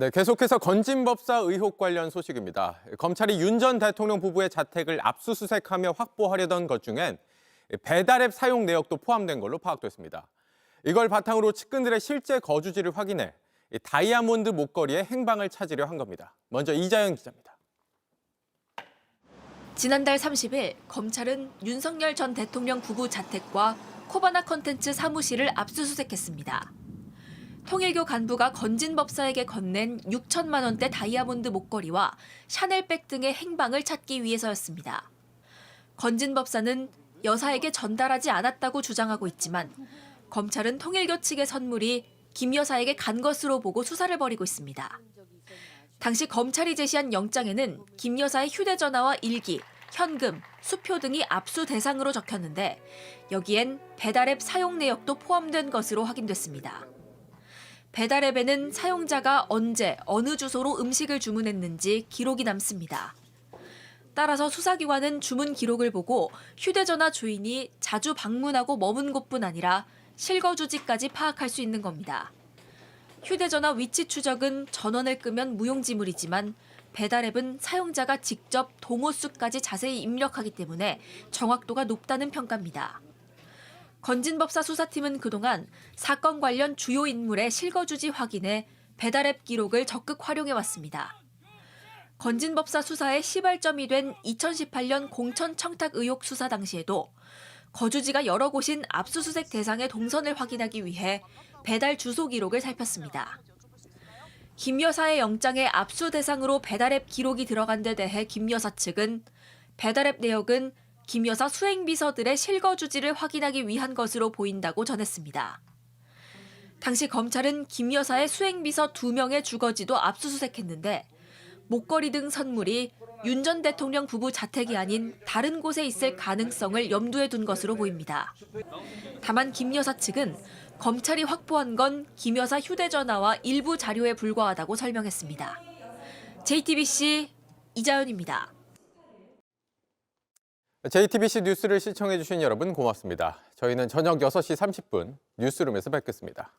네, 계속해서 건진법사 의혹 관련 소식입니다. 검찰이 윤 전 대통령 부부의 자택을 압수수색하며 확보하려던 것 중엔 배달앱 사용 내역도 포함된 걸로 파악됐습니다. 이걸 바탕으로 측근들의 실제 거주지를 확인해 다이아몬드 목걸이의 행방을 찾으려 한 겁니다. 먼저 이자연 기자입니다. 지난달 30일 검찰은 윤석열 전 대통령 부부 자택과 코바나 컨텐츠 사무실을 압수수색했습니다. 통일교 간부가 건진법사에게 건넨 6천만 원대 다이아몬드 목걸이와 샤넬백 등의 행방을 찾기 위해서였습니다. 건진법사는 여사에게 전달하지 않았다고 주장하고 있지만 검찰은 통일교 측의 선물이 김 여사에게 간 것으로 보고 수사를 벌이고 있습니다. 당시 검찰이 제시한 영장에는 김 여사의 휴대전화와 일기, 현금, 수표 등이 압수 대상으로 적혔는데 여기엔 배달앱 사용 내역도 포함된 것으로 확인됐습니다. 배달앱에는 사용자가 언제, 어느 주소로 음식을 주문했는지 기록이 남습니다. 따라서 수사기관은 주문 기록을 보고 휴대전화 주인이 자주 방문하고 머문 곳뿐 아니라 실거주지까지 파악할 수 있는 겁니다. 휴대전화 위치 추적은 전원을 끄면 무용지물이지만 배달앱은 사용자가 직접 동호수까지 자세히 입력하기 때문에 정확도가 높다는 평가입니다. 건진법사 수사팀은 그동안 사건 관련 주요 인물의 실거주지 확인에 배달앱 기록을 적극 활용해왔습니다. 건진법사 수사의 시발점이 된 2018년 공천 청탁 의혹 수사 당시에도 거주지가 여러 곳인 압수수색 대상의 동선을 확인하기 위해 배달 주소 기록을 살폈습니다. 김 여사의 영장에 압수 대상으로 배달앱 기록이 들어간 데 대해 김 여사 측은 배달앱 내역은 김 여사 수행비서들의 실거주지를 확인하기 위한 것으로 보인다고 전했습니다. 당시 검찰은 김 여사의 수행비서 2명의 주거지도 압수수색했는데 목걸이 등 선물이 윤 전 대통령 부부 자택이 아닌 다른 곳에 있을 가능성을 염두에 둔 것으로 보입니다. 다만 김 여사 측은 검찰이 확보한 건 김 여사 휴대전화와 일부 자료에 불과하다고 설명했습니다. JTBC 이자연입니다. JTBC 뉴스를 시청해주신 여러분 고맙습니다. 저희는 저녁 6시 30분 뉴스룸에서 뵙겠습니다.